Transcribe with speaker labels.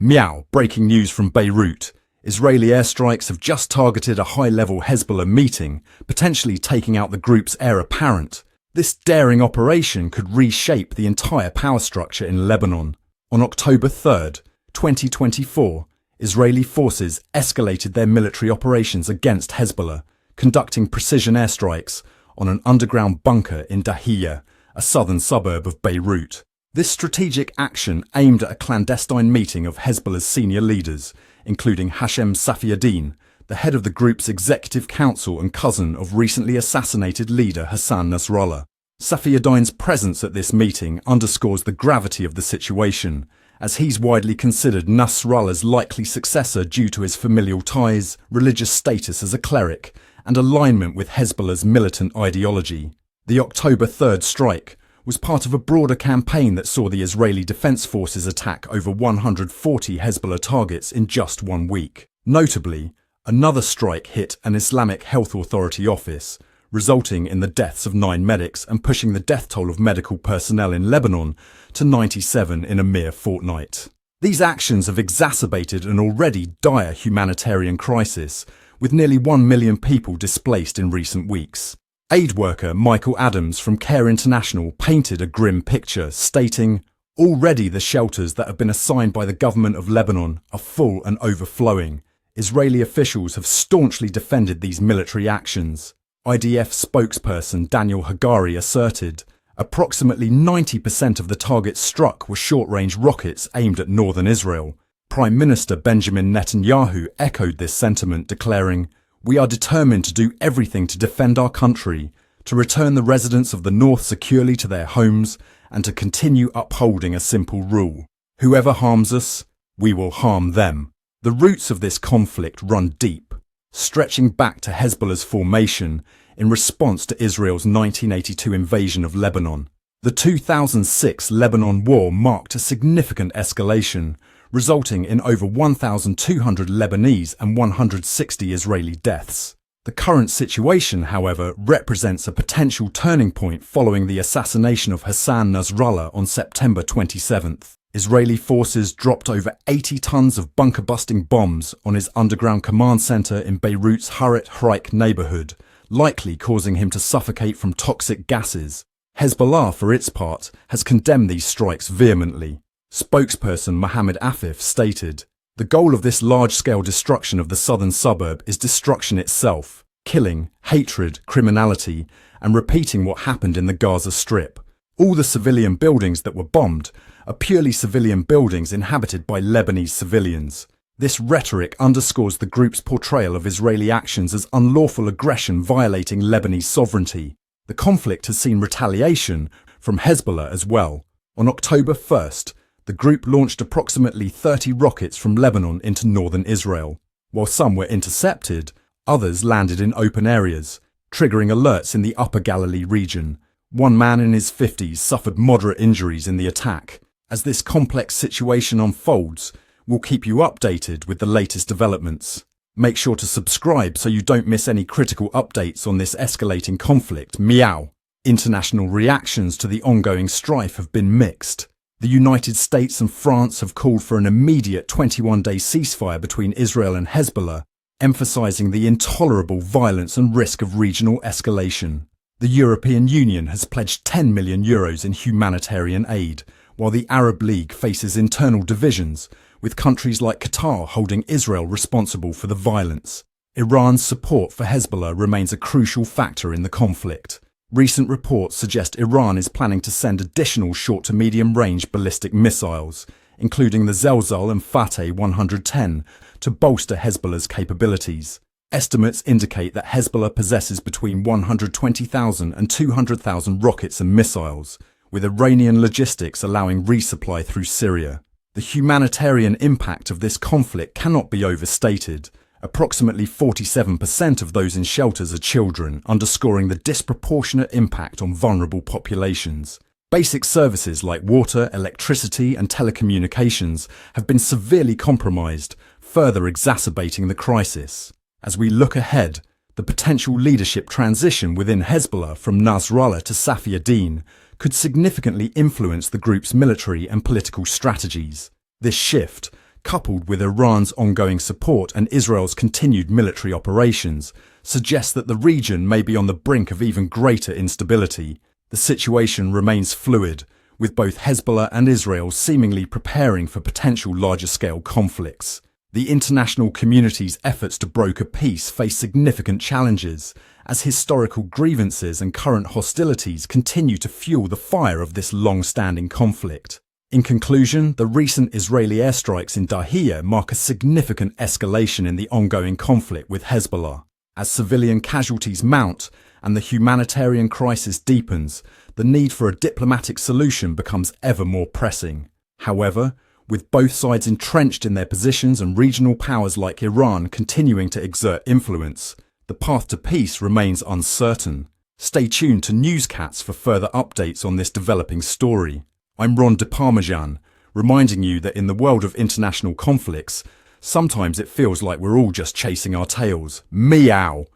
Speaker 1: Meow, breaking news from Beirut. Israeli airstrikes have just targeted a high-level Hezbollah meeting, potentially taking out the group's heir apparent. This daring operation could reshape the entire power structure in Lebanon. On October 3rd, 2024, Israeli forces escalated their military operations against Hezbollah, conducting precision airstrikes on an underground bunker in Dahiyeh, a southern suburb of Beirut. This strategic action aimed at a clandestine meeting of Hezbollah's senior leaders, including Hashem Safieddine, the head of the group's executive council and cousin of recently assassinated leader Hassan Nasrallah. Safieddine's presence at this meeting underscores the gravity of the situation, as he's widely considered Nasrallah's likely successor due to his familial ties, religious status as a cleric, and alignment with Hezbollah's militant ideology. The October 3rd strike was part of a broader campaign that saw the Israeli Defense Forces attack over 140 Hezbollah targets in just 1 week. Notably, another strike hit an Islamic Health Authority office, resulting in the deaths of 9 medics and pushing the death toll of medical personnel in Lebanon to 97 in a mere fortnight. These actions have exacerbated an already dire humanitarian crisis, with nearly 1 million people displaced in recent weeks. Aid worker Michael Adams from Care International painted a grim picture, stating, "Already the shelters that have been assigned by the government of Lebanon are full and overflowing." Israeli officials have staunchly defended these military actions. IDF spokesperson Daniel Hagari asserted, approximately 90% of the targets struck were short-range rockets aimed at northern Israel. Prime Minister Benjamin Netanyahu echoed this sentiment, declaring, "We are determined to do everything to defend our country, to return the residents of the north securely to their homes, and to continue upholding a simple rule. Whoever harms us, we will harm them." The roots of this conflict run deep, stretching back to Hezbollah's formation in response to Israel's 1982 invasion of Lebanon. The 2006 Lebanon War marked a significant escalation, resulting in over 1,200 Lebanese and 160 Israeli deaths. The current situation, however, represents a potential turning point following the assassination of Hassan Nasrallah on September 27th. Israeli forces dropped over 80 tons of bunker-busting bombs on his underground command center in Beirut's Haret Hreik neighborhood, likely causing him to suffocate from toxic gases. Hezbollah, for its part, has condemned these strikes vehemently. Spokesperson Mohammed Afif stated, "The goal of this large-scale destruction of the southern suburb is destruction itself, killing, hatred, criminality, and repeating what happened in the Gaza Strip. All the civilian buildings that were bombed are purely civilian buildings inhabited by Lebanese civilians." This rhetoric underscores the group's portrayal of Israeli actions as unlawful aggression violating Lebanese sovereignty. The conflict has seen retaliation from Hezbollah as well. On October 1st, the group launched approximately 30 rockets from Lebanon into northern Israel. While some were intercepted, others landed in open areas, triggering alerts in the Upper Galilee region. One man in his 50s suffered moderate injuries in the attack. As this complex situation unfolds, we'll keep you updated with the latest developments. Make sure to subscribe so you don't miss any critical updates on this escalating conflict. Meow. International reactions to the ongoing strife have been mixed. The United States and France have called for an immediate 21-day ceasefire between Israel and Hezbollah, emphasizing the intolerable violence and risk of regional escalation. The European Union has pledged €10 million in humanitarian aid, while the Arab League faces internal divisions, with countries like Qatar holding Israel responsible for the violence. Iran's support for Hezbollah remains a crucial factor in the conflict. Recent reports suggest Iran is planning to send additional short to medium-range ballistic missiles, including the Zelzal and Fateh 110, to bolster Hezbollah's capabilities. Estimates indicate that Hezbollah possesses between 120,000 and 200,000 rockets and missiles, with Iranian logistics allowing resupply through Syria. The humanitarian impact of this conflict cannot be overstated. Approximately 47% of those in shelters are children, underscoring the disproportionate impact on vulnerable populations. Basic services like water, electricity, and telecommunications have been severely compromised, further exacerbating the crisis. As we look ahead, The potential leadership transition within Hezbollah from Nasrallah to Safieddine could significantly influence the group's military and political strategies. This shift, coupled with Iran's ongoing support and Israel's continued military operations, suggests that the region may be on the brink of even greater instability. The situation remains fluid, with both Hezbollah and Israel seemingly preparing for potential larger-scale conflicts. The international community's efforts to broker peace face significant challenges, as historical grievances and current hostilities continue to fuel the fire of this long-standing conflict. In conclusion, the recent Israeli airstrikes in Dahiyeh mark a significant escalation in the ongoing conflict with Hezbollah. As civilian casualties mount and the humanitarian crisis deepens, the need for a diplomatic solution becomes ever more pressing. However, with both sides entrenched in their positions and regional powers like Iran continuing to exert influence, the path to peace remains uncertain. Stay tuned to Newscats for further updates on this developing story. I'm Ron de Parmesan, reminding you that in the world of international conflicts, sometimes it feels like we're all just chasing our tails. Meow!